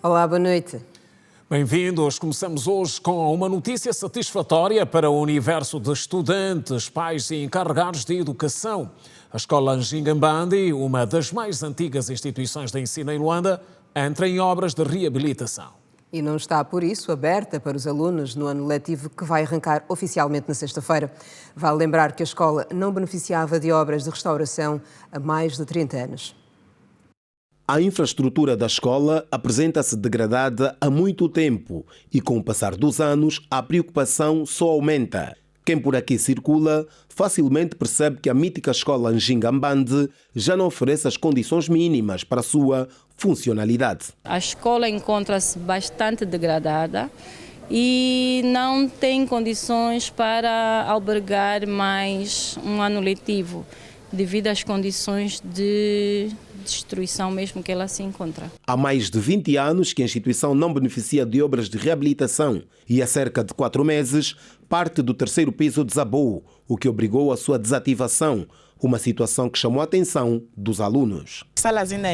Olá, boa noite. Bem-vindos. Começamos hoje com uma notícia satisfatória para o universo de estudantes, pais e encarregados de educação. A escola Njingambandi, uma das mais antigas instituições de ensino em Luanda, entra em obras de reabilitação. E não está, por isso, aberta para os alunos no ano letivo que vai arrancar oficialmente na sexta-feira. Vale lembrar que a escola não beneficiava de obras de restauração há mais de 30 anos. A infraestrutura da escola apresenta-se degradada há muito tempo e, com o passar dos anos, a preocupação só aumenta. Quem por aqui circula facilmente percebe que a mítica escola Njingambandi já não oferece as condições mínimas para a sua funcionalidade. A escola encontra-se bastante degradada e não tem condições para albergar mais um ano letivo, devido às condições de destruição mesmo que ela se encontra. Há mais de 20 anos que a instituição não beneficia de obras de reabilitação e há cerca de 4 meses parte do terceiro piso desabou, o que obrigou a sua desativação, uma situação que chamou a atenção dos alunos. As salas ainda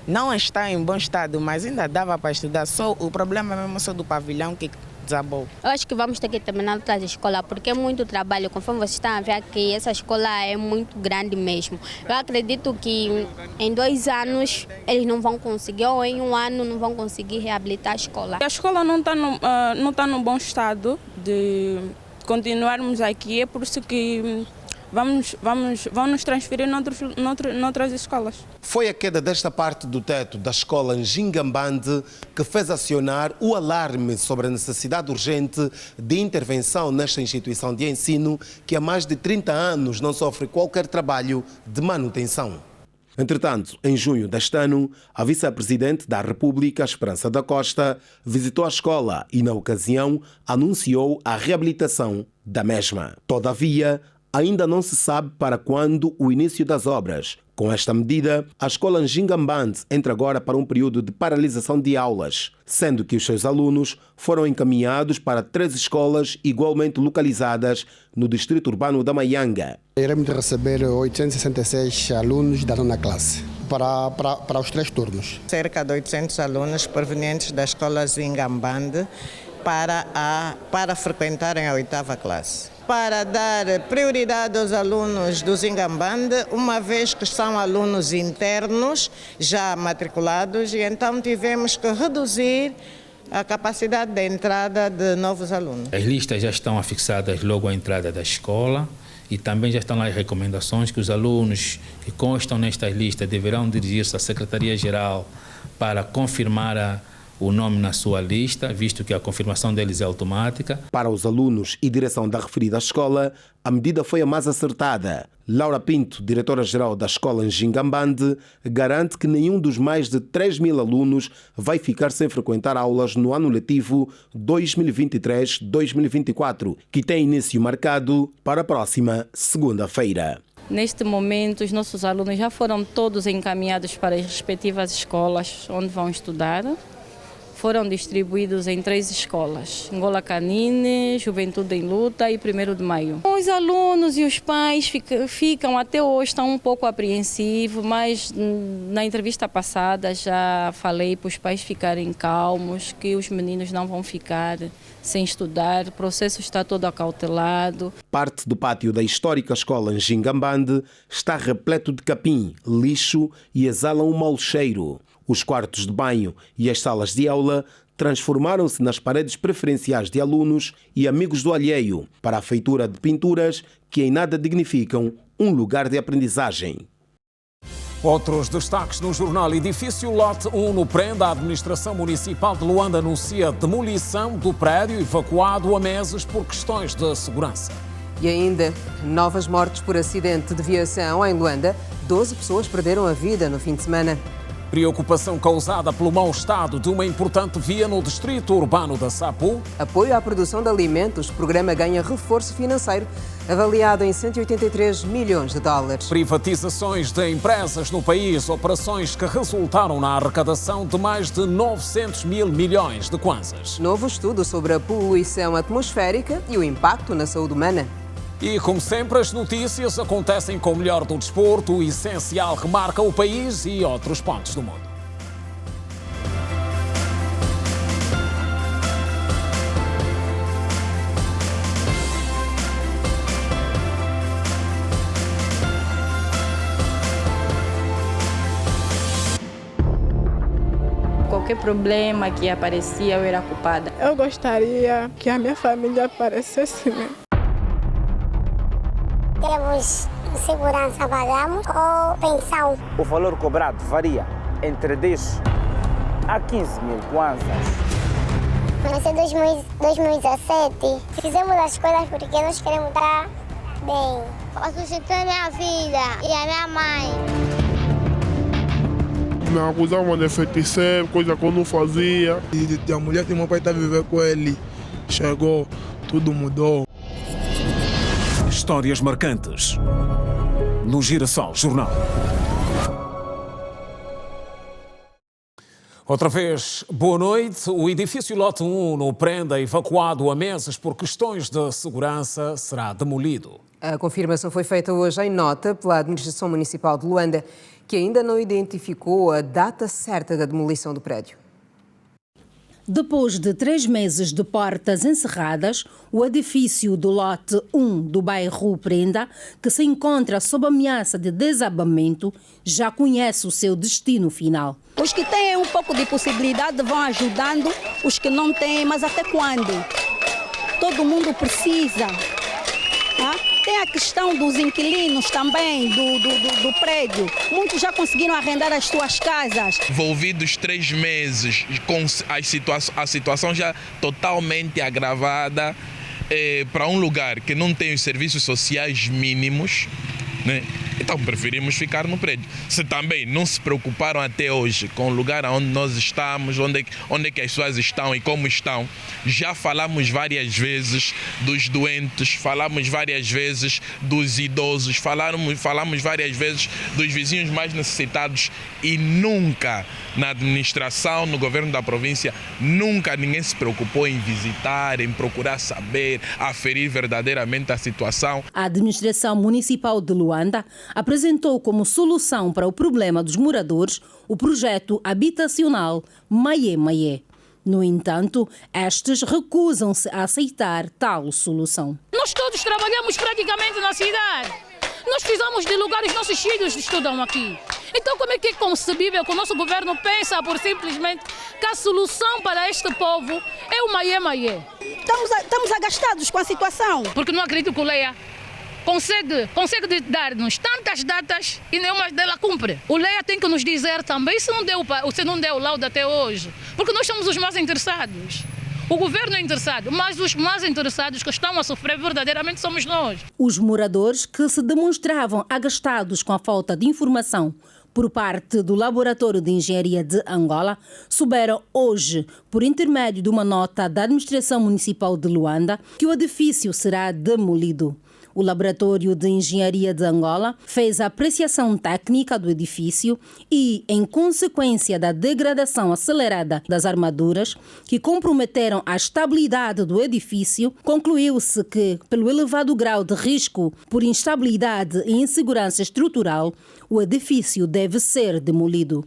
não está em bom estado, mas ainda dava para estudar, só o problema mesmo só do pavilhão que desabou. Eu acho que vamos ter que terminar outra escola, porque é muito trabalho. Conforme vocês estão a ver aqui, essa escola é muito grande mesmo. Eu acredito que em 2 anos eles não vão conseguir, ou em 1 ano não vão conseguir reabilitar a escola. A escola não está no bom estado de continuarmos aqui, é por isso que vão nos transferir noutras escolas. Foi a queda desta parte do teto da escola Njingambandi que fez acionar o alarme sobre a necessidade urgente de intervenção nesta instituição de ensino que há mais de 30 anos não sofre qualquer trabalho de manutenção. Entretanto, em junho deste ano, a vice-presidente da República, Esperança da Costa, visitou a escola e, na ocasião, anunciou a reabilitação da mesma. Todavia, ainda não se sabe para quando o início das obras. Com esta medida, a escola Njingambandi entra agora para um período de paralisação de aulas, sendo que os seus alunos foram encaminhados para 3 escolas igualmente localizadas no distrito urbano da Maianga. Iremos receber 866 alunos da 9ª classe para os 3 turnos. Cerca de 800 alunos provenientes da escola Njingambandi para frequentarem a 8ª classe. Para dar prioridade aos alunos do Njingambandi, uma vez que são alunos internos já matriculados, e então tivemos que reduzir a capacidade de entrada de novos alunos. As listas já estão afixadas logo à entrada da escola e também já estão lá as recomendações que os alunos que constam nestas listas deverão dirigir-se à Secretaria-Geral para confirmar o nome na sua lista, visto que a confirmação deles é automática. Para os alunos e direção da referida escola, a medida foi a mais acertada. Laura Pinto, diretora-geral da escola Njingambandi, garante que nenhum dos mais de 3.000 alunos vai ficar sem frequentar aulas no ano letivo 2023-2024, que tem início marcado para a próxima segunda-feira. Neste momento, os nossos alunos já foram todos encaminhados para as respectivas escolas onde vão estudar. Foram distribuídos em 3 escolas, Ngola Canine, Juventude em Luta e 1º de Maio. Os alunos e os pais ficam até hoje, estão um pouco apreensivos, mas na entrevista passada já falei para os pais ficarem calmos, que os meninos não vão ficar sem estudar, o processo está todo acautelado. Parte do pátio da histórica escola Njingambandi está repleto de capim, lixo e exala um mau cheiro. Os quartos de banho e as salas de aula transformaram-se nas paredes preferenciais de alunos e amigos do alheio para a feitura de pinturas que em nada dignificam um lugar de aprendizagem. Outros destaques no jornal: Edifício Lote 1 no Prenda, a administração municipal de Luanda anuncia demolição do prédio evacuado há meses por questões de segurança. E ainda, novas mortes por acidente de viação em Luanda. 12 pessoas perderam a vida no fim de semana. Preocupação causada pelo mau estado de uma importante via no distrito urbano da Sapu. Apoio à produção de alimentos. O programa ganha reforço financeiro, avaliado em 183 milhões de dólares. Privatizações de empresas no país. Operações que resultaram na arrecadação de mais de 900 mil milhões de kwanzas. Novo estudo sobre a poluição atmosférica e o impacto na saúde humana. E, como sempre, as notícias acontecem com o melhor do desporto. O essencial remarca o país e outros pontos do mundo. Qualquer problema que aparecia, eu era culpada. Eu gostaria que a minha família aparecesse mesmo. Temos segurança, pagamos ou pensão. O valor cobrado varia entre 10 a 15 mil kwanzas. Nós em 2017 fizemos as coisas porque nós queremos estar bem. Para sustentar a minha vida e a minha mãe. Me acusavam de feiticeiro, coisa que eu não fazia. E a mulher que meu pai está a viver com ele chegou, tudo mudou. Histórias marcantes no Girassol Jornal. Outra vez, boa noite. O edifício Lote 1, no Prenda, evacuado há meses por questões de segurança, será demolido. A confirmação foi feita hoje em nota pela Administração Municipal de Luanda, que ainda não identificou a data certa da demolição do prédio. Depois de 3 meses de portas encerradas, o edifício do lote 1 do bairro Prenda, que se encontra sob ameaça de desabamento, já conhece o seu destino final. Os que têm um pouco de possibilidade vão ajudando, os que não têm, mas até quando? Todo mundo precisa. Tem a questão dos inquilinos também, do prédio. Muitos já conseguiram arrendar as suas casas. Envolvidos 3 meses, com a situação já totalmente agravada, para um lugar que não tem os serviços sociais mínimos, né? Então preferimos ficar no prédio. Se também não se preocuparam até hoje com o lugar onde nós estamos, onde é que as pessoas estão e como estão, já falamos várias vezes dos doentes, falamos várias vezes dos idosos, falamos várias vezes dos vizinhos mais necessitados e nunca na administração, no governo da província, nunca ninguém se preocupou em visitar, em procurar saber, aferir verdadeiramente a situação. A administração municipal de Luanda apresentou como solução para o problema dos moradores o projeto habitacional Maie Maie. No entanto, estes recusam-se a aceitar tal solução. Nós todos trabalhamos praticamente na cidade. Nós precisamos de lugares, nossos filhos estudam aqui. Então como é que é concebível que o nosso governo pensa por simplesmente que a solução para este povo é o Maie Maie? Estamos agastados com a situação. Porque não acredito que o Leia consegue dar-nos tantas datas e nenhuma delas cumpre. O Leia tem que nos dizer também se não deu laudo até hoje. Porque nós somos os mais interessados. O governo é interessado, mas os mais interessados que estão a sofrer verdadeiramente somos nós. Os moradores que se demonstravam agastados com a falta de informação por parte do Laboratório de Engenharia de Angola souberam hoje, por intermédio de uma nota da Administração Municipal de Luanda, que o edifício será demolido. O Laboratório de Engenharia de Angola fez a apreciação técnica do edifício e, em consequência da degradação acelerada das armaduras, que comprometeram a estabilidade do edifício, concluiu-se que, pelo elevado grau de risco por instabilidade e insegurança estrutural, o edifício deve ser demolido.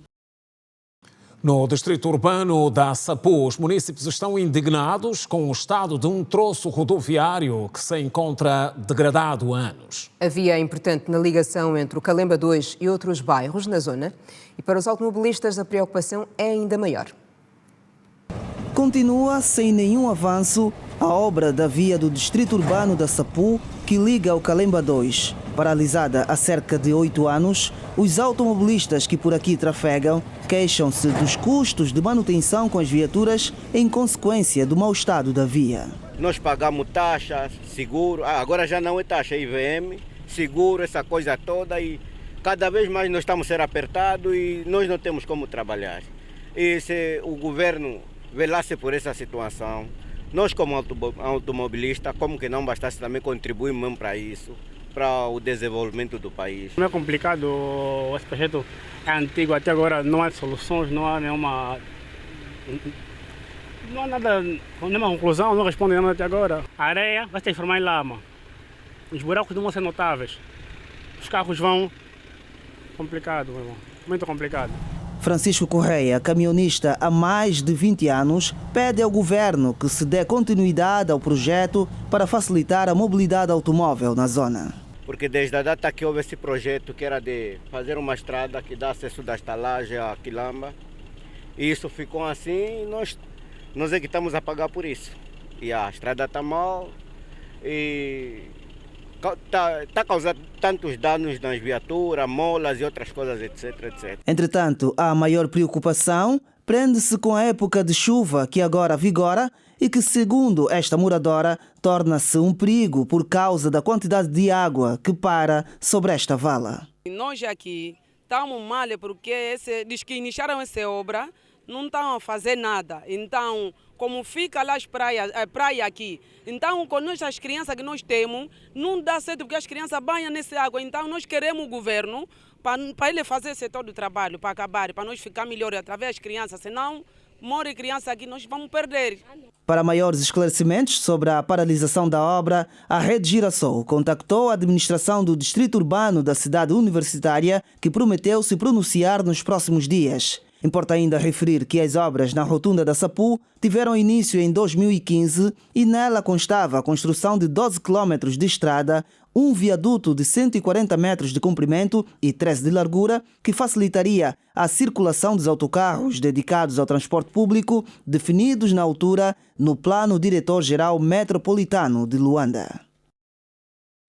No distrito urbano da Sapu, os munícipes estão indignados com o estado de um troço rodoviário que se encontra degradado há anos. A via é importante na ligação entre o Calemba 2 e outros bairros na zona e para os automobilistas a preocupação é ainda maior. Continua sem nenhum avanço a obra da via do distrito urbano da Sapu que liga ao Calemba 2. Paralisada há cerca de 8 anos, os automobilistas que por aqui trafegam queixam-se dos custos de manutenção com as viaturas em consequência do mau estado da via. Nós pagamos taxa, seguro, agora já não é taxa, é IVM, seguro, essa coisa toda e cada vez mais nós estamos a ser apertados e nós não temos como trabalhar. E se o governo velasse por essa situação, nós como automobilista, como que não bastasse também contribuir mesmo para isso, para o desenvolvimento do país. Não é complicado, esse projeto é antigo, até agora não há soluções, não há nenhuma... Não há nada, nenhuma conclusão, não responde nada até agora. A areia vai se transformar em lama, os buracos não vão ser notáveis, os carros vão... Complicado, meu irmão, muito complicado. Francisco Correia, camionista há mais de 20 anos, pede ao governo que se dê continuidade ao projeto para facilitar a mobilidade automóvel na zona. Porque desde a data que houve esse projeto, que era de fazer uma estrada que dá acesso da estalagem a Quilamba, E isso ficou assim e nós é que estamos a pagar por isso. E a estrada está mal e está causando tantos danos nas viaturas, molas e outras coisas, etc, etc. Entretanto, a maior preocupação prende-se com a época de chuva que agora vigora e que, segundo esta moradora, torna-se um perigo por causa da quantidade de água que para sobre esta vala. Nós aqui estamos mal porque diz que iniciaram essa obra, não estão a fazer nada. Então, como fica lá a praia aqui, então com nós as crianças que nós temos, não dá certo porque as crianças banham nessa água. Então nós queremos o governo para ele fazer esse todo o trabalho, para acabar, para nós ficar melhor através das crianças, senão morre criança aqui, nós vamos perder. Para maiores esclarecimentos sobre a paralisação da obra, a Rede Girassol contactou a administração do Distrito Urbano da cidade universitária, que prometeu se pronunciar nos próximos dias. Importa ainda referir que as obras na rotunda da Sapu tiveram início em 2015 e nela constava a construção de 12 quilômetros de estrada, um viaduto de 140 metros de comprimento e 13 de largura, que facilitaria a circulação dos autocarros dedicados ao transporte público, definidos na altura no Plano Diretor-Geral Metropolitano de Luanda.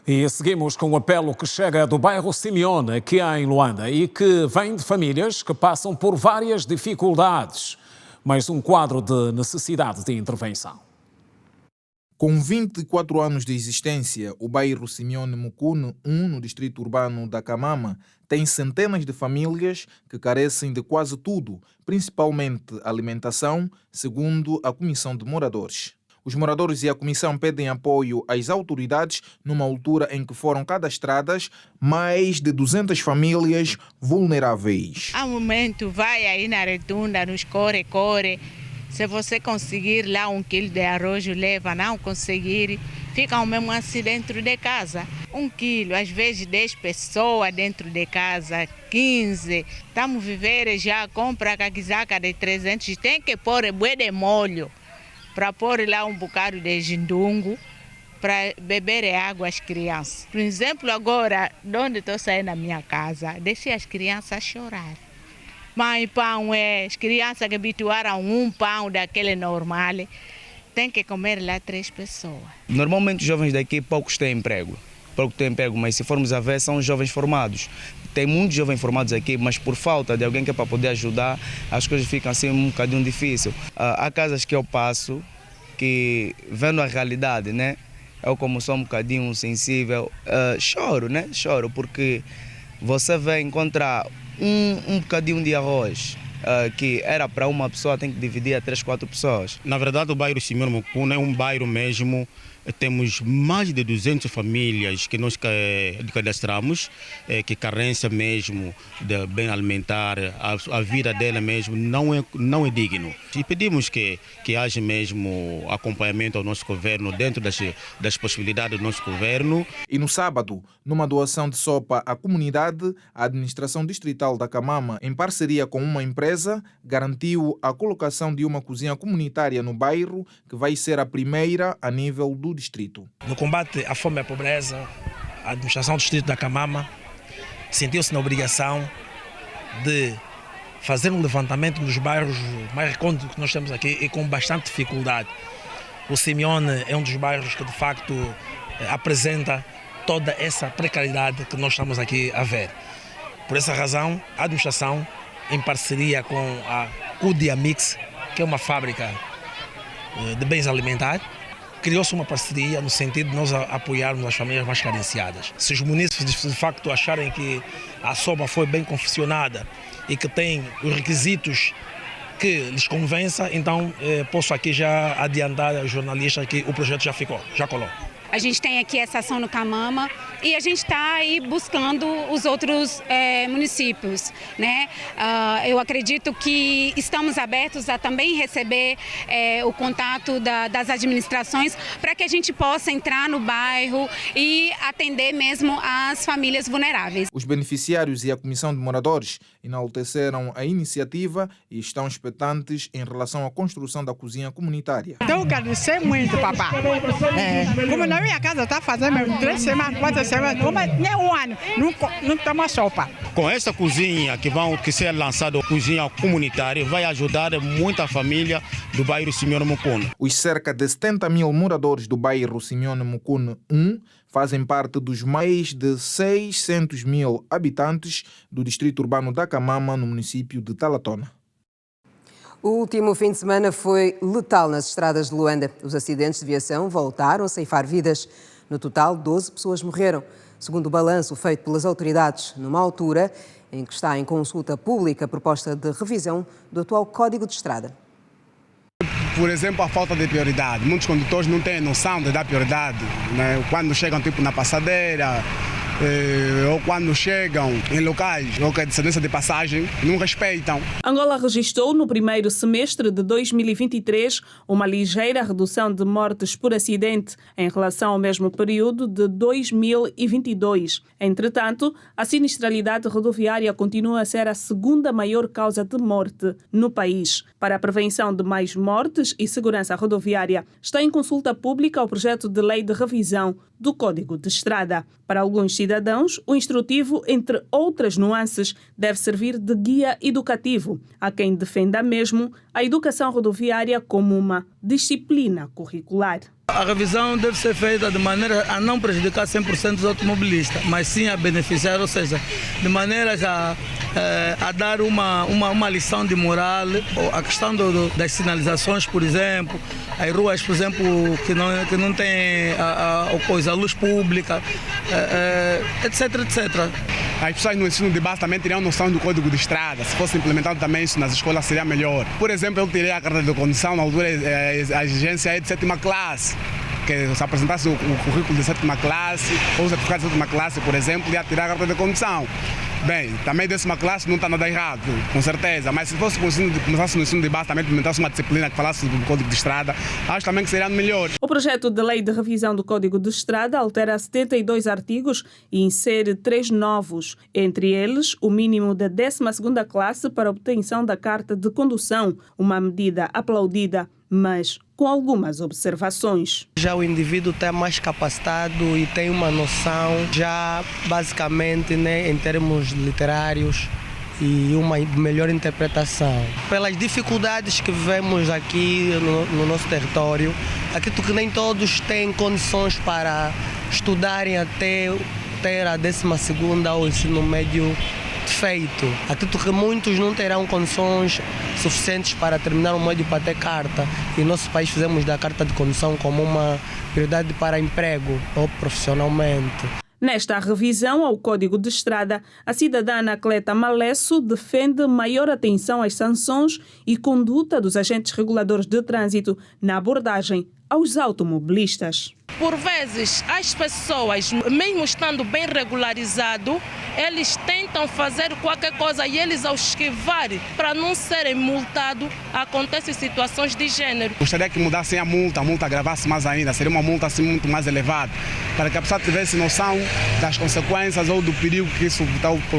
E seguimos com o apelo que chega do bairro Simeone, aqui em Luanda, e que vem de famílias que passam por várias dificuldades. Mais um quadro de necessidade de intervenção. Com 24 anos de existência, o bairro Simeone Mukune, no distrito urbano da Kamama, tem centenas de famílias que carecem de quase tudo, principalmente alimentação, segundo a Comissão de Moradores. Os moradores e a comissão pedem apoio às autoridades numa altura em que foram cadastradas mais de 200 famílias vulneráveis. Há um momento, vai aí na retunda, nos corre. Se você conseguir lá 1 quilo de arroz, leva. Não conseguir, ficam mesmo assim dentro de casa. 1 quilo, às vezes 10 pessoas dentro de casa, 15. Estamos a viver já, compra a caquizaca de 300, tem que pôr bué de molho para pôr lá um bocado de jindungo para beber água às crianças. Por exemplo, agora, de onde estou saindo da minha casa, deixei as crianças chorar. Mãe, pão as crianças que habituaram um pão daquele normal, tem que comer lá 3 pessoas. Normalmente os jovens daqui poucos têm emprego, mas se formos a ver, são jovens formados. Tem muitos jovens formados aqui, mas por falta de alguém que é para poder ajudar, as coisas ficam assim um bocadinho difícil. Há casas que eu passo, que vendo a realidade, né? Eu como sou um bocadinho sensível, choro, porque você vai encontrar um bocadinho de arroz, que era para uma pessoa, tem que dividir a 3, 4 pessoas. Na verdade, o bairro Simeone Mukune é um bairro mesmo. Temos mais de 200 famílias que nós cadastramos, que carência mesmo de bem alimentar, a vida dela mesmo não é digno. E pedimos que haja mesmo acompanhamento ao nosso governo dentro das possibilidades do nosso governo. E no sábado, numa doação de sopa à comunidade, a administração distrital da Kamama, em parceria com uma empresa, garantiu a colocação de uma cozinha comunitária no bairro, que vai ser a primeira a nível do distrito. No combate à fome e à pobreza, a administração do distrito da Kamama sentiu-se na obrigação de fazer um levantamento nos bairros mais recônditos que nós temos aqui e com bastante dificuldade. O Simeone é um dos bairros que de facto apresenta toda essa precariedade que nós estamos aqui a ver. Por essa razão, a administração, em parceria com a Cudiamix, que é uma fábrica de bens alimentares, criou-se uma parceria no sentido de nós apoiarmos as famílias mais carenciadas. Se os munícipes de facto acharem que a sopa foi bem confeccionada e que tem os requisitos que lhes convença, então posso aqui já adiantar aos jornalistas que o projeto já colou. A gente tem aqui essa ação no Kamama e a gente está aí buscando os outros municípios, né? Eu acredito que estamos abertos a também receber o contato das administrações para que a gente possa entrar no bairro e atender mesmo as famílias vulneráveis. Os beneficiários e a Comissão de Moradores enalteceram a iniciativa e estão expectantes em relação à construção da cozinha comunitária. Então, agradecer muito, papá. Como nós A minha casa está fazendo 3 semanas, 4 semanas, nem um ano, não toma sopa. Com essa cozinha que ser lançada, cozinha comunitária, vai ajudar muita família do bairro Simeone Mucune. Os cerca de 70 mil moradores do bairro Simeone Mucune 1 fazem parte dos mais de 600 mil habitantes do distrito urbano da Camama, no município de Talatona. O último fim de semana foi letal nas estradas de Luanda. Os acidentes de viação voltaram a ceifar vidas. No total, 12 pessoas morreram, segundo o balanço feito pelas autoridades, numa altura em que está em consulta pública a proposta de revisão do atual Código de Estrada. Por exemplo, a falta de prioridade. Muitos condutores não têm noção de dar prioridade, né? Quando chegam na passadeira, ou quando chegam em locais ou que a descendência de passagem, não respeitam. Angola registrou no primeiro semestre de 2023 uma ligeira redução de mortes por acidente em relação ao mesmo período de 2022. Entretanto, a sinistralidade rodoviária continua a ser a segunda maior causa de morte no país. Para a prevenção de mais mortes e segurança rodoviária, está em consulta pública o projeto de lei de revisão do Código de Estrada. Para alguns cidadãos, o instrutivo, entre outras nuances, deve servir de guia educativo a quem defenda mesmo a educação rodoviária como uma disciplina curricular. A revisão deve ser feita de maneira a não prejudicar 100% dos automobilistas, mas sim a beneficiar, ou seja, de maneira a dar uma lição de moral, a questão das sinalizações, por exemplo, as ruas, por exemplo, que não têm a luz pública, etc, etc. As pessoas no ensino de base também teriam noção do Código de Estrada. Se fosse implementado também isso nas escolas seria melhor. Por exemplo, eu tirei a carta de condução na altura, a exigência é de 7ª classe. Que se apresentasse o currículo de 7ª classe, ou o certificado de 7ª classe, por exemplo, ia tirar a carta de condução. Bem, também 10ª classe não está nada errado, com certeza, mas se fosse começasse no ensino de base, também implementasse uma disciplina que falasse do Código de Estrada, acho também que seria melhor. O projeto de lei de revisão do Código de Estrada altera 72 artigos e insere 3 novos, entre eles o mínimo da 12ª classe para obtenção da carta de condução, uma medida aplaudida, mas com algumas observações. Já o indivíduo está mais capacitado e tem uma noção já basicamente, né, em termos literários e uma melhor interpretação. Pelas dificuldades que vivemos aqui no nosso território, acredito que nem todos têm condições para estudarem até ter a 12ª ou ensino médio feito. Acredito que muitos não terão condições suficientes para terminar o médio para ter carta. E no nosso país fizemos da carta de condução como uma prioridade para emprego ou profissionalmente. Nesta revisão ao Código de Estrada, a cidadã Anacleta Malesso defende maior atenção às sanções e conduta dos agentes reguladores de trânsito na abordagem aos automobilistas. Por vezes, as pessoas, mesmo estando bem regularizado, eles tentam fazer qualquer coisa e eles, ao esquivar para não serem multados, acontecem situações de gênero. Gostaria que mudassem a multa agravasse mais ainda, seria uma multa assim muito mais elevada, para que a pessoa tivesse noção das consequências ou do perigo que isso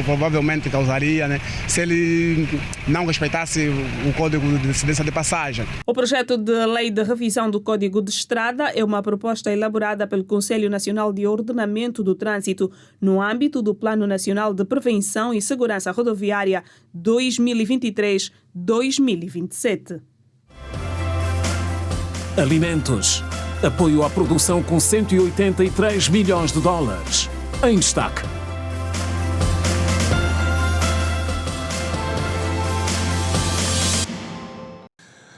provavelmente causaria, né, se ele não respeitasse o Código de Incidência de Passagem. O projeto de lei de revisão do Código de Estrada é uma proposta elaborada pelo Conselho Nacional de Ordenamento do Trânsito no âmbito do Plano Nacional de Prevenção e Segurança Rodoviária 2023-2027. Alimentos. Apoio à produção com 183 milhões de dólares. Em destaque.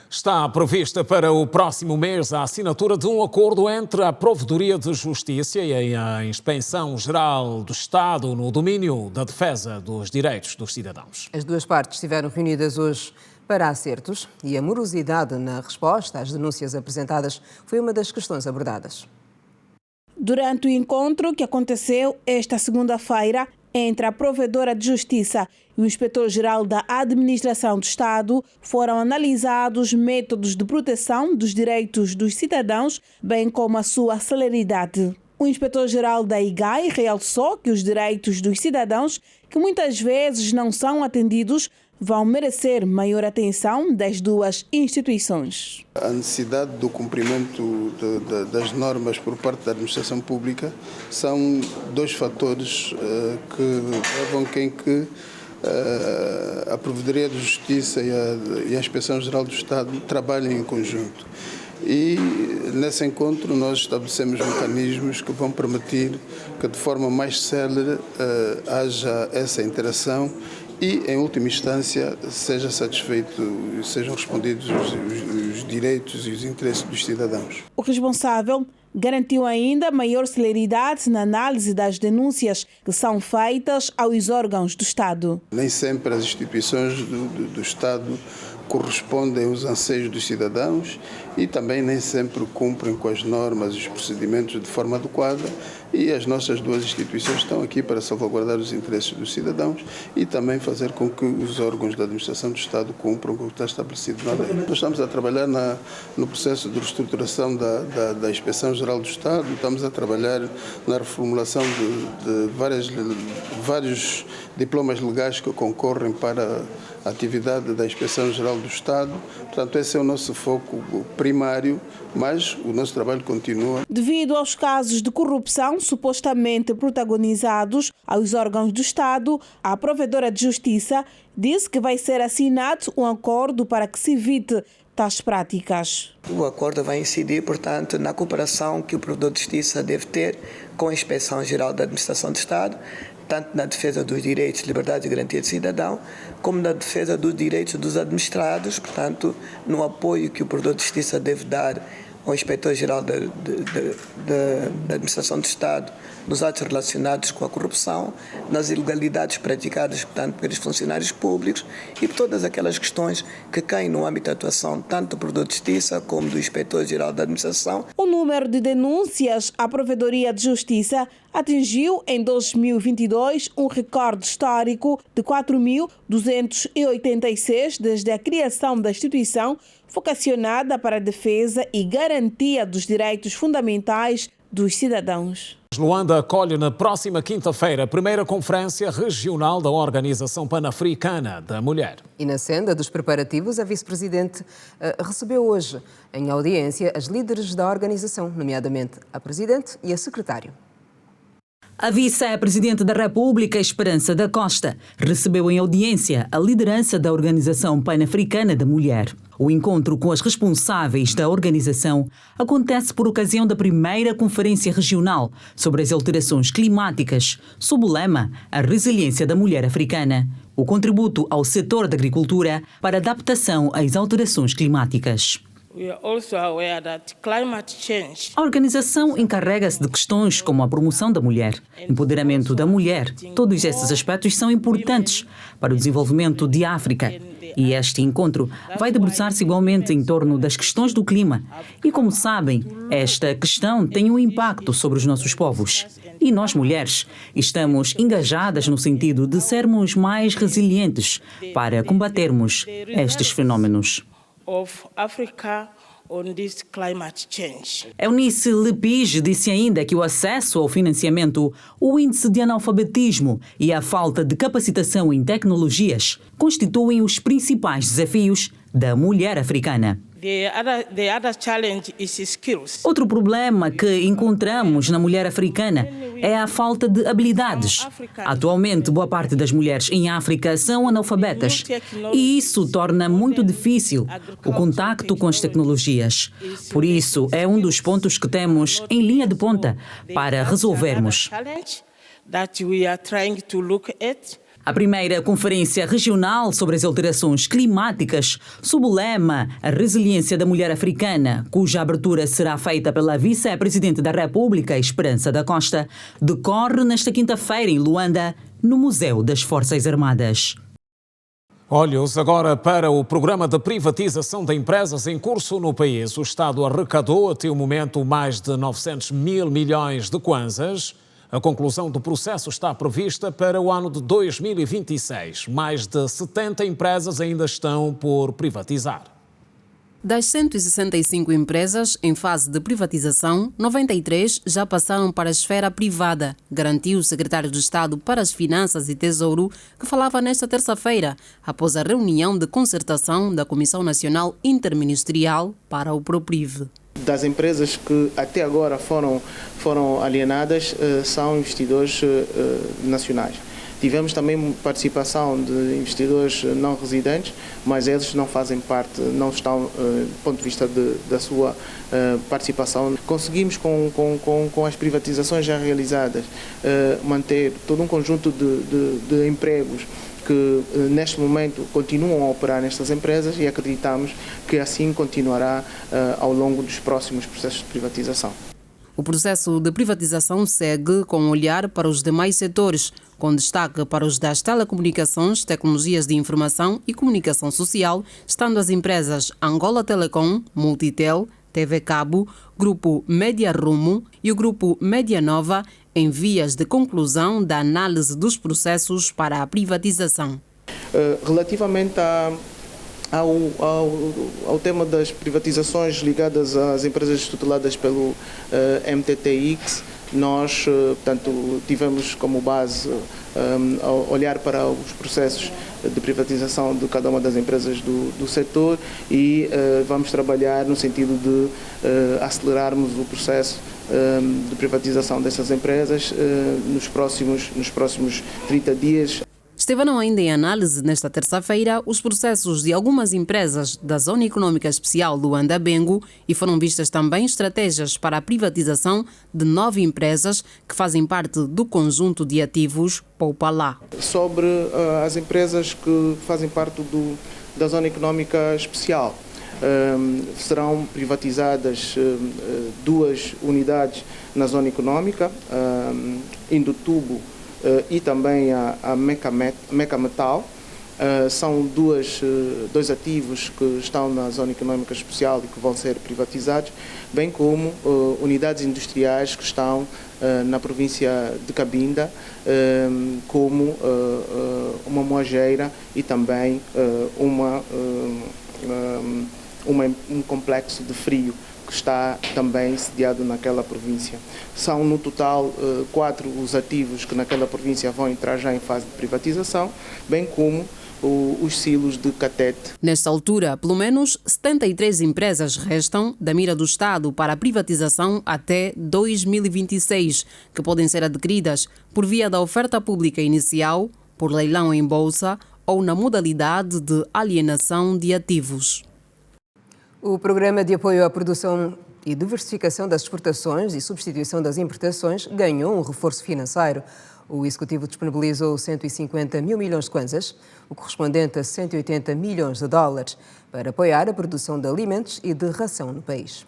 Está prevista para o próximo mês a assinatura de um acordo entre a Provedoria de Justiça e a Inspeção-Geral do Estado no domínio da defesa dos direitos dos cidadãos. As duas partes estiveram reunidas hoje para acertos e a morosidade na resposta às denúncias apresentadas foi uma das questões abordadas. Durante o encontro que aconteceu esta segunda-feira entre a Provedora de Justiça e o Inspetor-Geral da Administração do Estado, foram analisados métodos de proteção dos direitos dos cidadãos, bem como a sua celeridade. O Inspetor-Geral da IGAI realçou que os direitos dos cidadãos, que muitas vezes não são atendidos, vão merecer maior atenção das duas instituições. A necessidade do cumprimento das normas por parte da administração pública são dois fatores que levam que a Provedoria de Justiça e a Inspeção-Geral do Estado trabalhem em conjunto. E nesse encontro nós estabelecemos mecanismos que vão permitir que de forma mais célere haja essa interação e, em última instância, seja satisfeito, sejam respondidos os direitos e os interesses dos cidadãos. O responsável garantiu ainda maior celeridade na análise das denúncias que são feitas aos órgãos do Estado. Nem sempre as instituições do Estado correspondem aos anseios dos cidadãos e também nem sempre cumprem com as normas e os procedimentos de forma adequada, e as nossas duas instituições estão aqui para salvaguardar os interesses dos cidadãos e também fazer com que os órgãos da administração do Estado cumpram com o que está estabelecido na lei. Nós estamos a trabalhar no processo de reestruturação da Inspeção-Geral do Estado, estamos a trabalhar na reformulação de vários diplomas legais que concorrem para a atividade da Inspeção-Geral do Estado. Portanto, esse é o nosso foco primário, mas o nosso trabalho continua. Devido aos casos de corrupção supostamente protagonizados aos órgãos do Estado, a Provedora de Justiça disse que vai ser assinado um acordo para que se evite tais práticas. O acordo vai incidir, portanto, na cooperação que o Provedor de Justiça deve ter com a Inspeção-Geral da Administração do Estado, tanto na defesa dos direitos, liberdade e garantia do cidadão, como na defesa dos direitos dos administrados, portanto, no apoio que o Provedor de Justiça deve dar ao Inspetor-Geral da Administração do Estado nos atos relacionados com a corrupção, nas ilegalidades praticadas, portanto, pelos funcionários públicos e por todas aquelas questões que caem no âmbito de atuação tanto do Provedor de Justiça como do Inspetor-Geral da Administração. O número de denúncias à Provedoria de Justiça atingiu em 2022 um recorde histórico de 4.286 desde a criação da instituição, vocacionada para a defesa e garantia dos direitos fundamentais dos cidadãos. Luanda acolhe na próxima quinta-feira a primeira Conferência Regional da Organização Pan-Africana da Mulher. E na senda dos preparativos, a vice-presidente recebeu hoje em audiência as líderes da organização, nomeadamente a presidente e a secretário. A vice-presidente da República, Esperança da Costa, recebeu em audiência a liderança da Organização Pan-Africana da Mulher. O encontro com as responsáveis da organização acontece por ocasião da primeira Conferência Regional sobre as Alterações Climáticas, sob o lema A Resiliência da Mulher Africana, o contributo ao setor da agricultura para a adaptação às alterações climáticas. A organização encarrega-se de questões como a promoção da mulher, empoderamento da mulher. Todos esses aspectos são importantes para o desenvolvimento de África. E este encontro vai debruçar-se igualmente em torno das questões do clima. E como sabem, esta questão tem um impacto sobre os nossos povos. E nós, mulheres, estamos engajadas no sentido de sermos mais resilientes para combatermos estes fenómenos. Eunice Lepige disse ainda que o acesso ao financiamento, o índice de analfabetismo e a falta de capacitação em tecnologias constituem os principais desafios da mulher africana. Outro problema que encontramos na mulher africana é a falta de habilidades. Atualmente, boa parte das mulheres em África são analfabetas e isso torna muito difícil o contacto com as tecnologias. Por isso, é um dos pontos que temos em linha de ponta para resolvermos. A primeira Conferência Regional sobre as Alterações Climáticas, sob o lema A Resiliência da Mulher Africana, cuja abertura será feita pela Vice-Presidente da República, Esperança da Costa, decorre nesta quinta-feira em Luanda, no Museu das Forças Armadas. Olhos agora para o programa de privatização de empresas em curso no país. O Estado arrecadou até o momento mais de 900 mil milhões de kwanzas. A conclusão do processo está prevista para o ano de 2026. Mais de 70 empresas ainda estão por privatizar. Das 165 empresas em fase de privatização, 93 já passaram para a esfera privada, garantiu o secretário de Estado para as Finanças e Tesouro, que falava nesta terça-feira, após a reunião de concertação da Comissão Nacional Interministerial para o PROPRIV. Das empresas que até agora foram alienadas são investidores nacionais. Tivemos também participação de investidores não residentes, mas eles não fazem parte, não estão, do ponto de vista da sua participação. Conseguimos, com as privatizações já realizadas, manter todo um conjunto de empregos que neste momento continuam a operar nestas empresas e acreditamos que assim continuará ao longo dos próximos processos de privatização. O processo de privatização segue com um olhar para os demais setores, com destaque para os das telecomunicações, tecnologias de informação e comunicação social, estando as empresas Angola Telecom, Multitel, TV Cabo, Grupo Média Rumo e o Grupo Média Nova em vias de conclusão da análise dos processos para a privatização. Relativamente ao tema das privatizações ligadas às empresas tuteladas pelo MTTX, nós, portanto, tivemos como base olhar para os processos de privatização de cada uma das empresas do setor e vamos trabalhar no sentido de acelerarmos o processo de privatização dessas empresas nos próximos 30 dias. Estiveram ainda em análise nesta terça-feira os processos de algumas empresas da Zona Econômica Especial Luanda-Bengo e foram vistas também estratégias para a privatização de 9 empresas que fazem parte do conjunto de ativos Poupa Lá. Sobre as empresas que fazem parte da Zona Econômica Especial, serão privatizadas 2 unidades na Zona Econômica, Indutubo e também a Meca Metal. São dois ativos que estão na Zona Econômica Especial e que vão ser privatizados, bem como unidades industriais que estão na província de Cabinda, como uma moageira e também um complexo de frio que está também sediado naquela província. São no total 4 os ativos que naquela província vão entrar já em fase de privatização, bem como os silos de Catete. Nesta altura, pelo menos 73 empresas restam da mira do Estado para a privatização até 2026, que podem ser adquiridas por via da oferta pública inicial, por leilão em bolsa ou na modalidade de alienação de ativos. O Programa de Apoio à Produção e Diversificação das Exportações e Substituição das Importações ganhou um reforço financeiro. O Executivo disponibilizou 150 mil milhões de kwanzas, o correspondente a 180 milhões de dólares, para apoiar a produção de alimentos e de ração no país.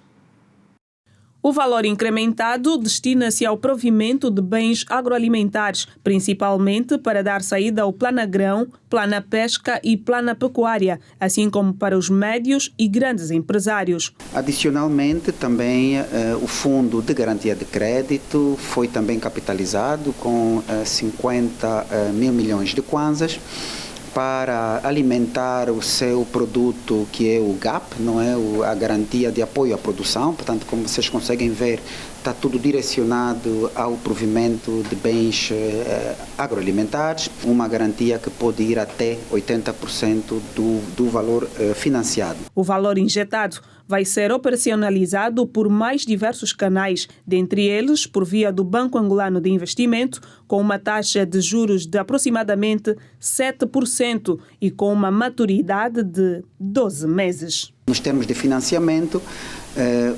O valor incrementado destina-se ao provimento de bens agroalimentares, principalmente para dar saída ao Plano Grão, Plano Pesca e Plano Pecuária, assim como para os médios e grandes empresários. Adicionalmente, também o Fundo de Garantia de Crédito foi também capitalizado com 50 mil milhões de kwanzas para alimentar o seu produto, que é o GAP, não é? A Garantia de Apoio à Produção. Portanto, como vocês conseguem ver, está tudo direcionado ao provimento de bens agroalimentares, uma garantia que pode ir até 80% do valor financiado. O valor injetado vai ser operacionalizado por mais diversos canais, dentre eles por via do Banco Angolano de Investimento, com uma taxa de juros de aproximadamente 7% e com uma maturidade de 12 meses. Nos termos de financiamento,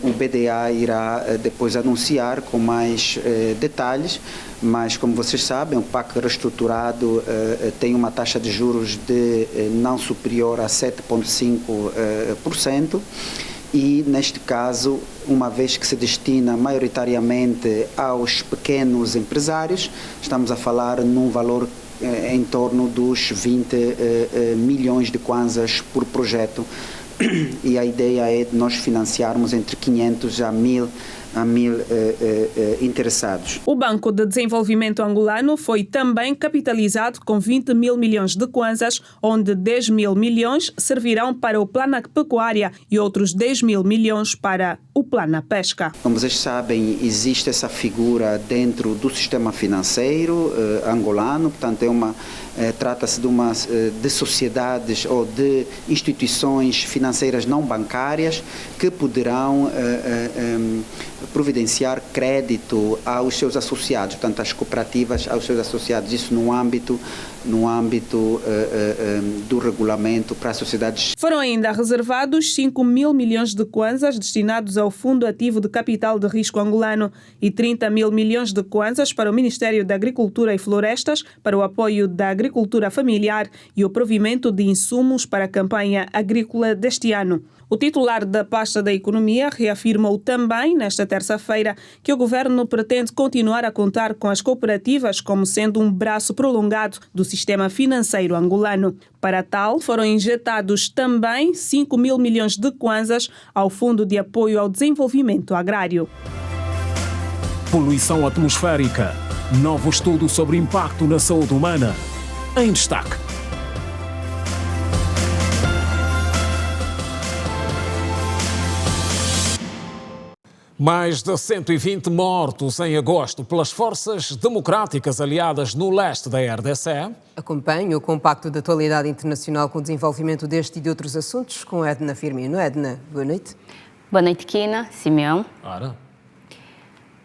o BDA irá depois anunciar com mais detalhes, mas como vocês sabem, o PAC reestruturado tem uma taxa de juros de não superior a 7,5%. E, neste caso, uma vez que se destina maioritariamente aos pequenos empresários, estamos a falar num valor em torno dos 20 milhões de kwanzas por projeto. E a ideia é de nós financiarmos entre 500 a 1.000 a 1.000 interessados. O Banco de Desenvolvimento Angolano foi também capitalizado com 20 mil milhões de kwanzas, onde 10 mil milhões servirão para o Plano Pecuária e outros 10 mil milhões para o Plano Pesca. Como vocês sabem, existe essa figura dentro do sistema financeiro angolano, portanto trata-se de sociedades ou de instituições financeiras não bancárias que poderão providenciar crédito aos seus associados, portanto às cooperativas, aos seus associados, isso no âmbito do regulamento para as sociedades. Foram ainda reservados 5 mil milhões de kwanzas destinados ao Fundo Ativo de Capital de Risco Angolano e 30 mil milhões de kwanzas para o Ministério da Agricultura e Florestas para o apoio da agricultura familiar e o provimento de insumos para a campanha agrícola deste ano. O titular da pasta da Economia reafirmou também, nesta terça-feira, que o governo pretende continuar a contar com as cooperativas como sendo um braço prolongado do sistema financeiro angolano. Para tal, foram injetados também 5 mil milhões de kwanzas ao Fundo de Apoio ao Desenvolvimento Agrário. Poluição atmosférica. Novo estudo sobre impacto na saúde humana. Em destaque. Mais de 120 mortos em agosto pelas forças democráticas aliadas no leste da RDC. Acompanhe o compacto da atualidade internacional com o desenvolvimento deste e de outros assuntos com Edna Firmino. Edna, boa noite. Boa noite, Kina, Simeão.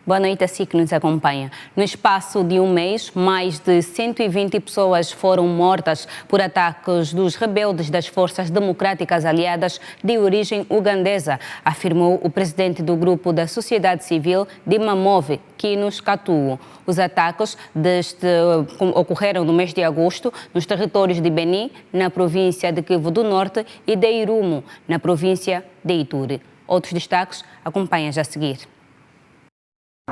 Boa noite a si que nos acompanha. No espaço de um mês, mais de 120 pessoas foram mortas por ataques dos rebeldes das Forças Democráticas Aliadas de origem ugandesa, afirmou o presidente do grupo da sociedade civil de Mamove, Kinos Katuo. Os ataques ocorreram no mês de agosto nos territórios de Beni, na província de Kivu do Norte, e de Irumu, na província de Ituri. Outros destaques acompanham já a seguir.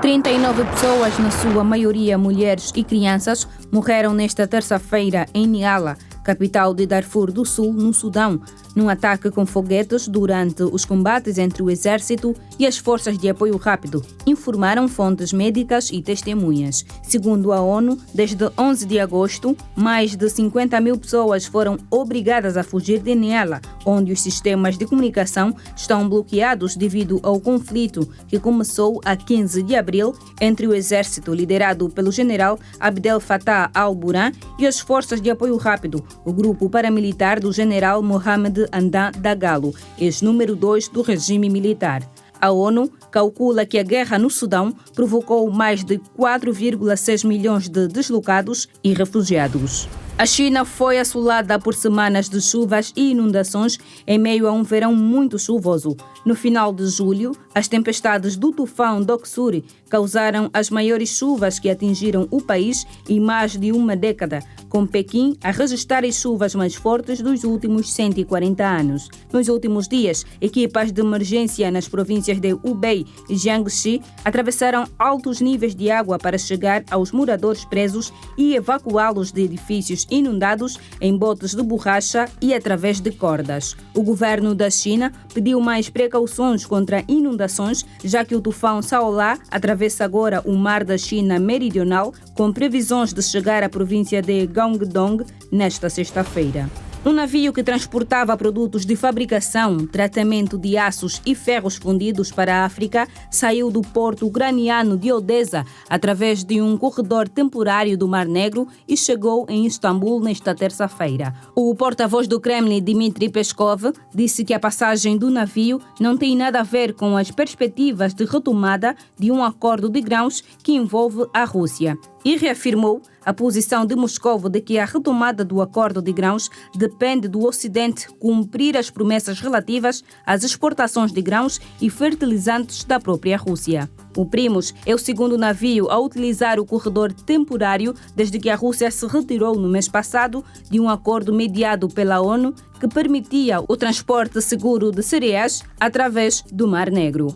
39 pessoas, na sua maioria mulheres e crianças, morreram nesta terça-feira em Niala, capital de Darfur do Sul, no Sudão, num ataque com foguetes durante os combates entre o exército e as forças de apoio rápido, informaram fontes médicas e testemunhas. Segundo a ONU, desde 11 de agosto, mais de 50 mil pessoas foram obrigadas a fugir de Niala, onde os sistemas de comunicação estão bloqueados devido ao conflito que começou a 15 de abril entre o exército liderado pelo general Abdel Fattah al-Burhan e as forças de apoio rápido, o grupo paramilitar do general Mohamed Hamdan Dagalo, ex-número 2 do regime militar. A ONU calcula que a guerra no Sudão provocou mais de 4,6 milhões de deslocados e refugiados. A China foi assolada por semanas de chuvas e inundações em meio a um verão muito chuvoso. No final de julho, as tempestades do tufão Doksuri causaram as maiores chuvas que atingiram o país em mais de uma década, com Pequim a registrar as chuvas mais fortes dos últimos 140 anos. Nos últimos dias, equipas de emergência nas províncias de Hubei e Jiangxi atravessaram altos níveis de água para chegar aos moradores presos e evacuá-los de edifícios inundados em botes de borracha e através de cordas. O governo da China pediu mais precauções contra inundações, já que o tufão Saolá atravessa agora o mar da China meridional, com previsões de chegar à província de Guangdong nesta sexta-feira. Um navio que transportava produtos de fabricação, tratamento de aços e ferros fundidos para a África saiu do porto ucraniano de Odessa através de um corredor temporário do Mar Negro e chegou em Istambul nesta terça-feira. O porta-voz do Kremlin, Dmitry Peskov, disse que a passagem do navio não tem nada a ver com as perspectivas de retomada de um acordo de grãos que envolve a Rússia. E reafirmou a posição de Moscou de que a retomada do acordo de grãos depende do Ocidente cumprir as promessas relativas às exportações de grãos e fertilizantes da própria Rússia. O Primus é o segundo navio a utilizar o corredor temporário desde que a Rússia se retirou no mês passado de um acordo mediado pela ONU que permitia o transporte seguro de cereais através do Mar Negro.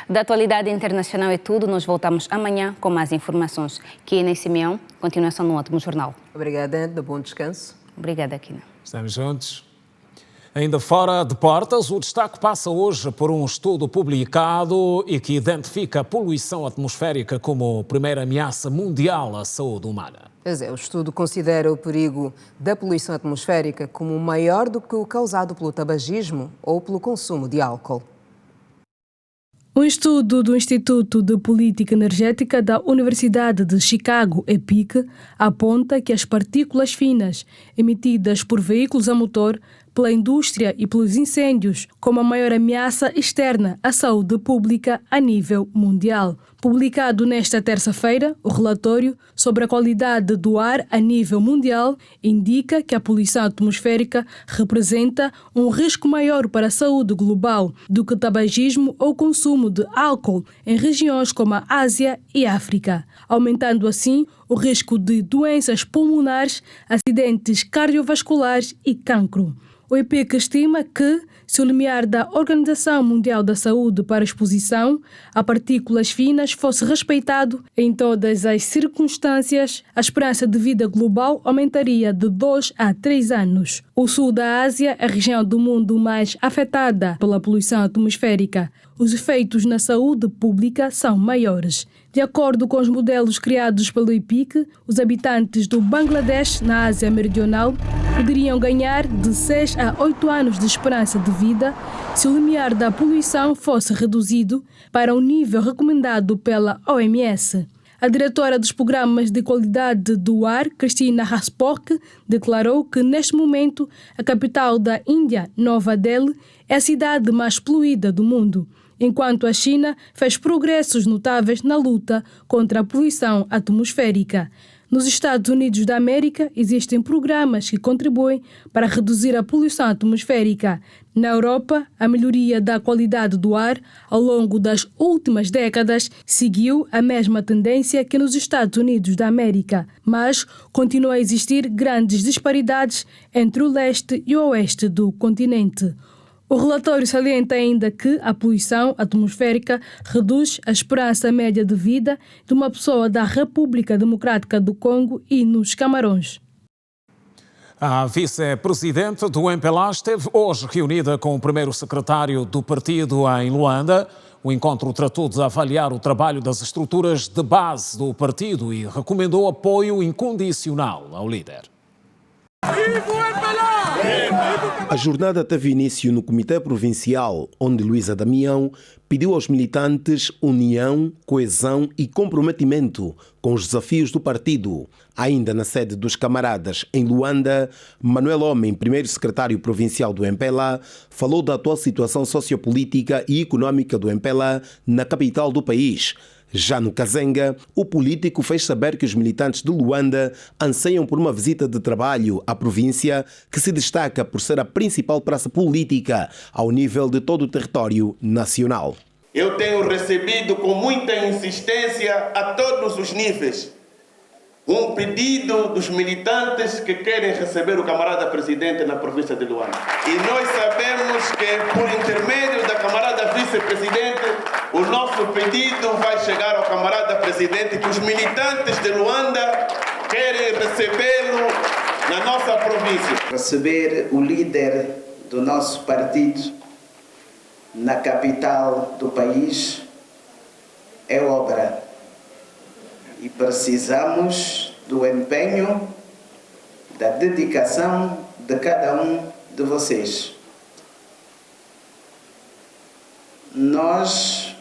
Da atualidade internacional é tudo. Nós voltamos amanhã com mais informações. Kina Simeão, continuação no ótimo jornal. Obrigada, Edna. Bom descanso. Obrigada, Kina. Estamos juntos. Ainda fora de portas, o destaque passa hoje por um estudo publicado e que identifica a poluição atmosférica como a primeira ameaça mundial à saúde humana. Pois é, o estudo considera o perigo da poluição atmosférica como maior do que o causado pelo tabagismo ou pelo consumo de álcool. Um estudo do Instituto de Política Energética da Universidade de Chicago, EPIC, aponta que as partículas finas emitidas por veículos a motor, pela indústria e pelos incêndios, como a maior ameaça externa à saúde pública a nível mundial. Publicado nesta terça-feira, o relatório sobre a qualidade do ar a nível mundial indica que a poluição atmosférica representa um risco maior para a saúde global do que o tabagismo ou consumo de álcool em regiões como a Ásia e África, aumentando assim o risco de doenças pulmonares, acidentes cardiovasculares e cancro. O EPIC estima que, se o limiar da Organização Mundial da Saúde para a exposição a partículas finas fosse respeitado em todas as circunstâncias, a esperança de vida global aumentaria de 2 a 3 anos. O sul da Ásia é a região do mundo mais afetada pela poluição atmosférica. Os efeitos na saúde pública são maiores. De acordo com os modelos criados pelo EPIC, os habitantes do Bangladesh, na Ásia Meridional, poderiam ganhar de 6 a 8 anos de esperança de vida se o limiar da poluição fosse reduzido para o nível recomendado pela OMS. A diretora dos programas de qualidade do ar, Cristina Haspok, declarou que, neste momento, a capital da Índia, Nova Delhi, é a cidade mais poluída do mundo, enquanto a China fez progressos notáveis na luta contra a poluição atmosférica. Nos Estados Unidos da América, existem programas que contribuem para reduzir a poluição atmosférica. Na Europa, a melhoria da qualidade do ar ao longo das últimas décadas seguiu a mesma tendência que nos Estados Unidos da América, mas continua a existir grandes disparidades entre o leste e o oeste do continente. O relatório salienta ainda que a poluição atmosférica reduz a esperança média de vida de uma pessoa da República Democrática do Congo e nos Camarões. A vice-presidente do MPLA esteve hoje reunida com o primeiro secretário do partido em Luanda. O encontro tratou de avaliar o trabalho das estruturas de base do partido e recomendou apoio incondicional ao líder. A jornada teve início no Comitê Provincial, onde Luísa Damião pediu aos militantes união, coesão e comprometimento com os desafios do partido. Ainda na sede dos camaradas em Luanda, Manuel Homem, primeiro secretário provincial do MPLA, falou da atual situação sociopolítica e econômica do MPLA na capital do país. Já no Kazenga, o político fez saber que os militantes de Luanda anseiam por uma visita de trabalho à província, que se destaca por ser a principal praça política ao nível de todo o território nacional. Eu tenho recebido com muita insistência a todos os níveis um pedido dos militantes que querem receber o camarada presidente na província de Luanda. E nós sabemos que, por intermédio da camarada vice-presidente, o nosso pedido vai chegar ao camarada presidente, que os militantes de Luanda querem recebê-lo na nossa província. Receber o líder do nosso partido na capital do país é obra. E precisamos do empenho, da dedicação de cada um de vocês. Nós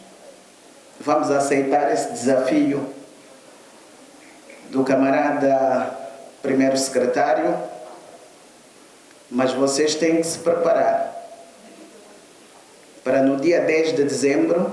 vamos aceitar esse desafio do camarada primeiro secretário, mas vocês têm que se preparar para no dia 10 de dezembro,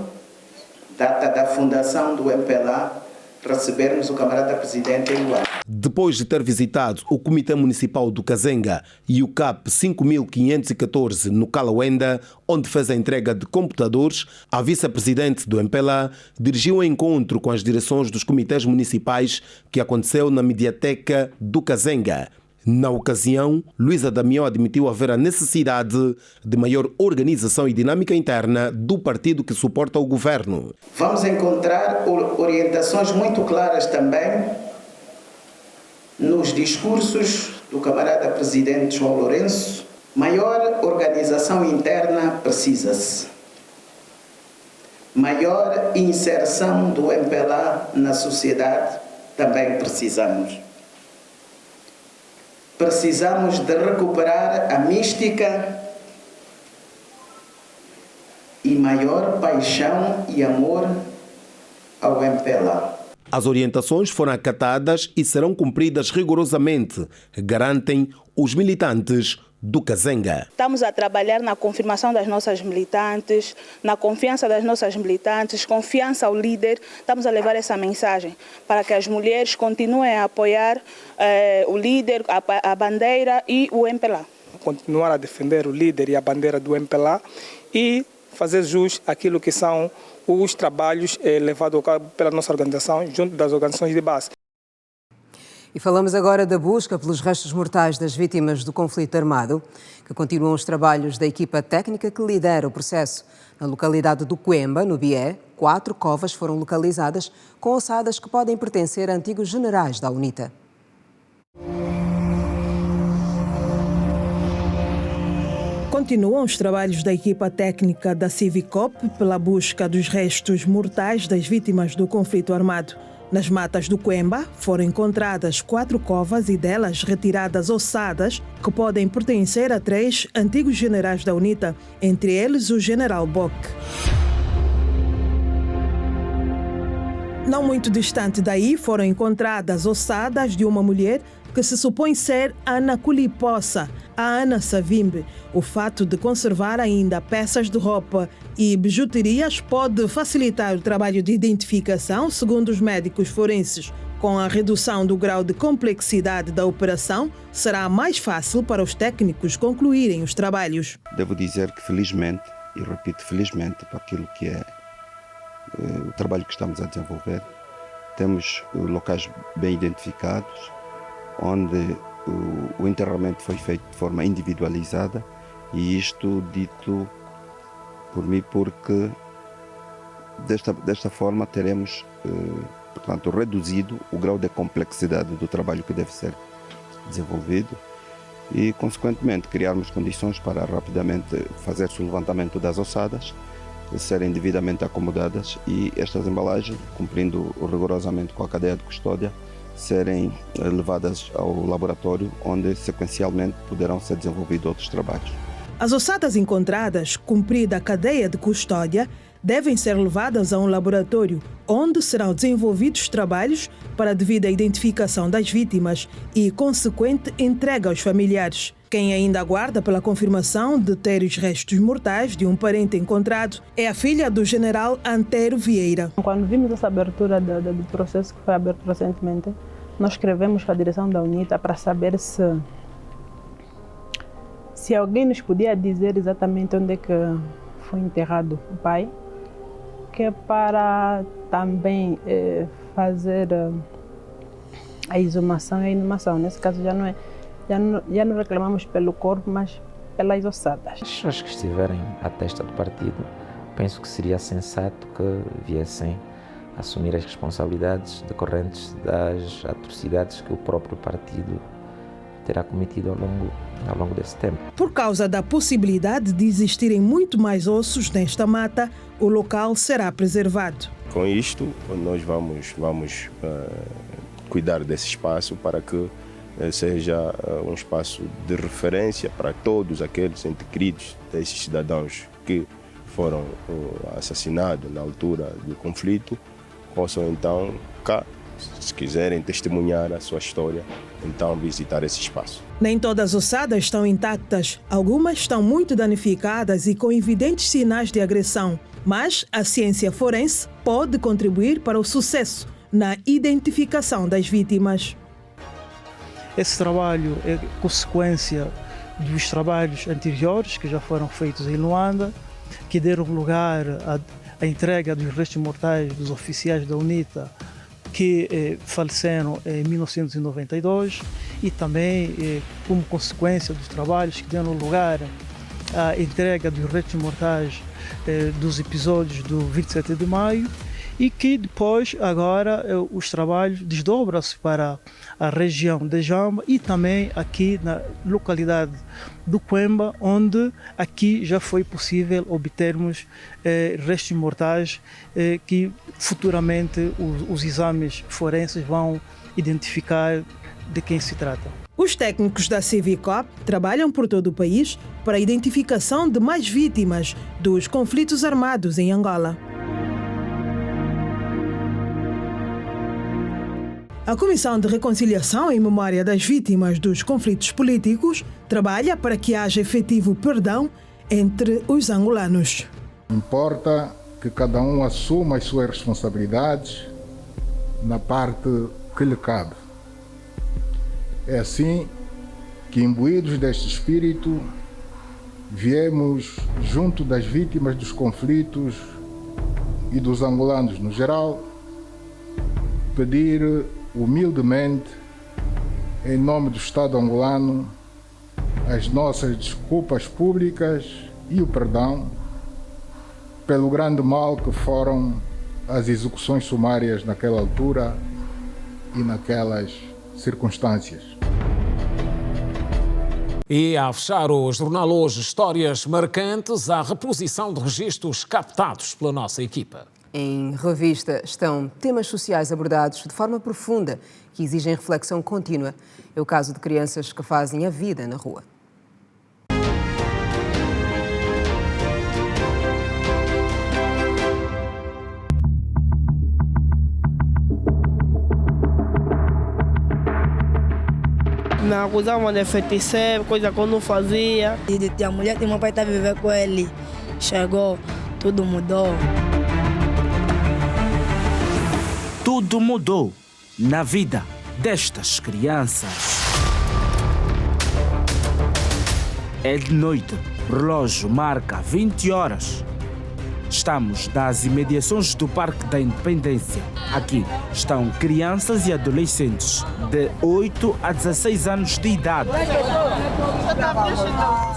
data da fundação do MPLA, recebermos o camarada presidente em Luanda. Depois de ter visitado o Comitê Municipal do Kazenga e o CAP 5514 no Kalawenda, onde fez a entrega de computadores, a vice-presidente do MPLA dirigiu um encontro com as direções dos comitês municipais que aconteceu na mediateca do Kazenga. Na ocasião, Luísa Damião admitiu haver a necessidade de maior organização e dinâmica interna do partido que suporta o governo. Vamos encontrar orientações muito claras também nos discursos do camarada presidente João Lourenço Maior organização interna precisa-se. Maior inserção do MPLA na sociedade também precisamos. Precisamos de recuperar a mística e maior paixão e amor ao MPLA. As orientações foram acatadas e serão cumpridas rigorosamente, garantem os militantes do Kazenga. Estamos a trabalhar na confirmação das nossas militantes, na confiança das nossas militantes, confiança ao líder. Estamos a levar essa mensagem para que as mulheres continuem a apoiar o líder, a bandeira e o MPLA. Continuar a defender o líder e a bandeira do MPLA e fazer jus àquilo que são os trabalhos levados a cabo pela nossa organização, junto das organizações de base. E falamos agora da busca pelos restos mortais das vítimas do conflito armado, que continuam os trabalhos da equipa técnica que lidera o processo. Na localidade do Coemba, no Bié, 4 covas foram localizadas com ossadas que podem pertencer a antigos generais da UNITA. Continuam os trabalhos da equipa técnica da Civicop pela busca dos restos mortais das vítimas do conflito armado. Nas matas do Coemba foram encontradas 4 covas e delas retiradas ossadas que podem pertencer a 3 antigos generais da UNITA, entre eles o general Bock. Não muito distante daí foram encontradas ossadas de uma mulher que se supõe ser Ana Kuliposa, a Ana Savimbe. O fato de conservar ainda peças de roupa e bijuterias pode facilitar o trabalho de identificação, segundo os médicos forenses. Com a redução do grau de complexidade da operação, será mais fácil para os técnicos concluírem os trabalhos. Devo dizer que felizmente, e repito felizmente, para aquilo que é o trabalho que estamos a desenvolver, temos locais bem identificados, onde o enterramento foi feito de forma individualizada, e isto dito por mim porque desta forma teremos, portanto, reduzido o grau de complexidade do trabalho que deve ser desenvolvido e, consequentemente, criarmos condições para rapidamente fazer-se o levantamento das ossadas, serem devidamente acomodadas e estas embalagens, cumprindo rigorosamente com a cadeia de custódia, serem levadas ao laboratório, onde sequencialmente poderão ser desenvolvidos outros trabalhos. As ossadas encontradas, cumprida a cadeia de custódia, devem ser levadas a um laboratório, onde serão desenvolvidos trabalhos para a devida identificação das vítimas e consequente entrega aos familiares. Quem ainda aguarda pela confirmação de ter os restos mortais de um parente encontrado é a filha do general Antero Vieira. Quando vimos essa abertura do processo que foi aberto recentemente, nós escrevemos para a direção da UNITA para saber se alguém nos podia dizer exatamente onde é que foi enterrado o pai, que é para também fazer a exumação e a inumação. Nesse caso já não reclamamos pelo corpo, mas pelas ossadas. As pessoas que estiverem à testa do partido, penso que seria sensato que viessem assumir as responsabilidades decorrentes das atrocidades que o próprio partido terá cometido ao longo desse tempo. Por causa da possibilidade de existirem muito mais ossos nesta mata, o local será preservado. Com isto, nós vamos cuidar desse espaço para que seja um espaço de referência para todos aqueles entes queridos desses cidadãos que foram assassinados na altura do conflito, possam então cá, se quiserem testemunhar a sua história, então visitar esse espaço. Nem todas as ossadas estão intactas. Algumas estão muito danificadas e com evidentes sinais de agressão. Mas a ciência forense pode contribuir para o sucesso na identificação das vítimas. Esse trabalho é consequência dos trabalhos anteriores que já foram feitos em Luanda, que deram lugar à entrega dos restos mortais dos oficiais da UNITA que faleceram em 1992 e também como consequência dos trabalhos que deram lugar à entrega dos restos mortais dos episódios do 27 de maio e que depois agora os trabalhos desdobram-se para a região de Jamba e também aqui na localidade do Quemba, onde aqui já foi possível obtermos restos mortais que futuramente os exames forenses vão identificar de quem se trata. Os técnicos da Civicop trabalham por todo o país para a identificação de mais vítimas dos conflitos armados em Angola. A Comissão de Reconciliação em Memória das Vítimas dos Conflitos Políticos trabalha para que haja efetivo perdão entre os angolanos. Importa que cada um assuma as suas responsabilidades na parte que lhe cabe. É assim que, imbuídos deste espírito, viemos junto das vítimas dos conflitos e dos angolanos no geral, pedir humildemente, em nome do Estado angolano, as nossas desculpas públicas e o perdão pelo grande mal que foram as execuções sumárias naquela altura e naquelas circunstâncias. E a fechar o jornal hoje, histórias marcantes à reposição de registros captados pela nossa equipa. Em revista estão temas sociais abordados de forma profunda que exigem reflexão contínua. É o caso de crianças que fazem a vida na rua. Me acusavam de feiticeiro, coisa que eu não fazia. E a mulher que meu pai está vivendo com ele. Chegou, tudo mudou. Tudo mudou na vida destas crianças. É de noite, o relógio marca 20 horas. Estamos nas imediações do Parque da Independência. Aqui estão crianças e adolescentes de 8 a 16 anos de idade.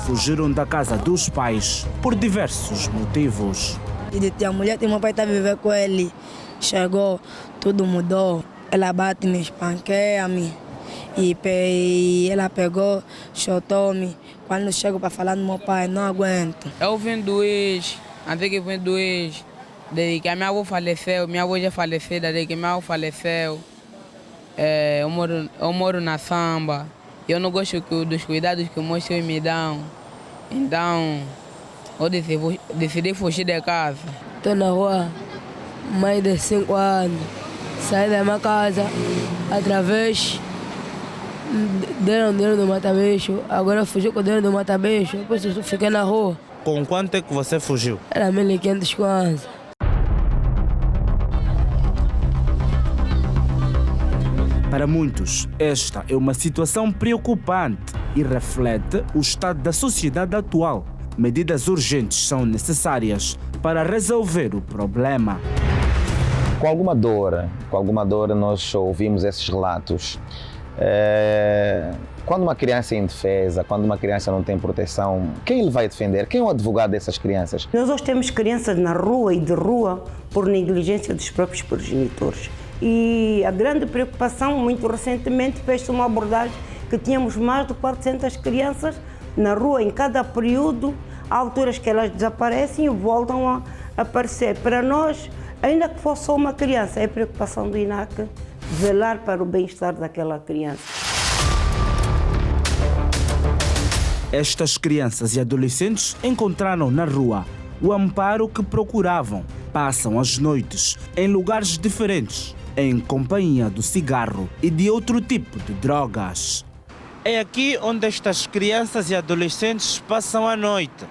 Fugiram da casa dos pais por diversos motivos. E a mulher que meu pai está vivendo com ele. Chegou, tudo mudou. Ela bate, me espanqueia-me. E ela pegou, chutou-me. Quando chego para falar no meu pai, não aguento. Eu vim do ex, até que vim do ex. Desde que a minha avó faleceu, minha avó já faleceu, desde que minha avó faleceu. Eu moro na samba. Eu não gosto dos cuidados que meus filhos me dão. Então, eu decidi fugir de casa. Estou na rua mais de 5 anos. Saí da minha casa através deram dinheiro do mata-bicho. Agora eu fugi com o dinheiro do mata-bicho. Depois eu fiquei na rua. Com quanto é que você fugiu? Era 1.500 kwanza. Para muitos, esta é uma situação preocupante e reflete o estado da sociedade atual. Medidas urgentes são necessárias para resolver o problema. Com alguma dor nós ouvimos esses relatos. Quando uma criança é indefesa, quando uma criança não tem proteção, quem ele vai defender? Quem é o advogado dessas crianças? Nós hoje temos crianças na rua e de rua por negligência dos próprios progenitores. E a grande preocupação, muito recentemente, fez-se uma abordagem que tínhamos mais de 400 crianças na rua em cada período. Há alturas que elas desaparecem e voltam a aparecer. Para nós, ainda que fosse só uma criança, é preocupação do INAC velar para o bem-estar daquela criança. Estas crianças e adolescentes encontraram na rua o amparo que procuravam. Passam as noites em lugares diferentes, em companhia do cigarro e de outro tipo de drogas. É aqui onde estas crianças e adolescentes passam a noite.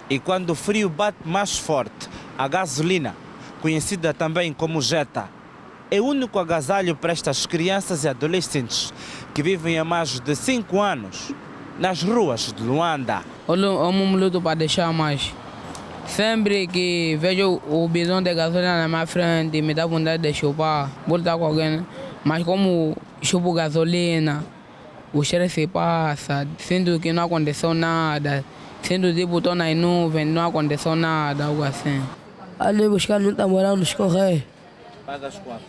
E quando o frio bate mais forte, a gasolina, conhecida também como jeta, é o único agasalho para estas crianças e adolescentes que vivem há mais de 5 anos nas ruas de Luanda. Eu me luto para deixar mais. Sempre que vejo o bidão de gasolina na minha frente, me dá vontade de chupar, vou lutar com alguém. Mas como chupo gasolina, o cheiro se passa, sinto que não aconteceu nada, sinto tipo estou nas nuvens, não aconteceu nada, algo assim. Ali buscar no Tamborão nos Correios. Pagas quanto?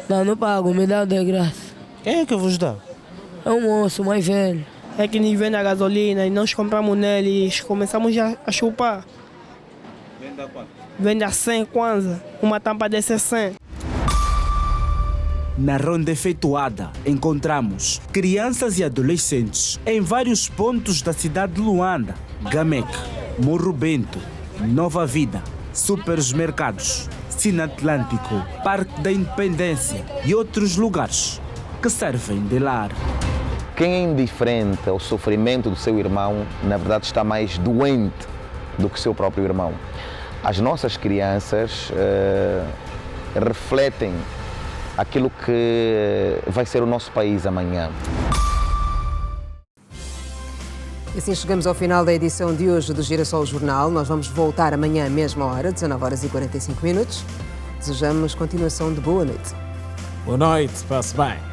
Não pago, me dá de graça. Quem é que vos dá? É um moço mais velho. É que nos vende a gasolina e nós compramos nele e começamos a chupar. Vende a quanto? Vende a 100 kwanza, uma tampa desse 100. Na ronda efetuada, encontramos crianças e adolescentes em vários pontos da cidade de Luanda, Gameke, Morro Bento, Nova Vida, supermercados, Cine Atlântico, Parque da Independência e outros lugares que servem de lar. Quem é indiferente ao sofrimento do seu irmão, na verdade está mais doente do que seu próprio irmão. As nossas crianças refletem aquilo que vai ser o nosso país amanhã. E assim chegamos ao final da edição de hoje do Girassol Jornal. Nós vamos voltar amanhã à mesma hora, 19h45. Desejamos continuação de boa noite. Boa noite, passe bem.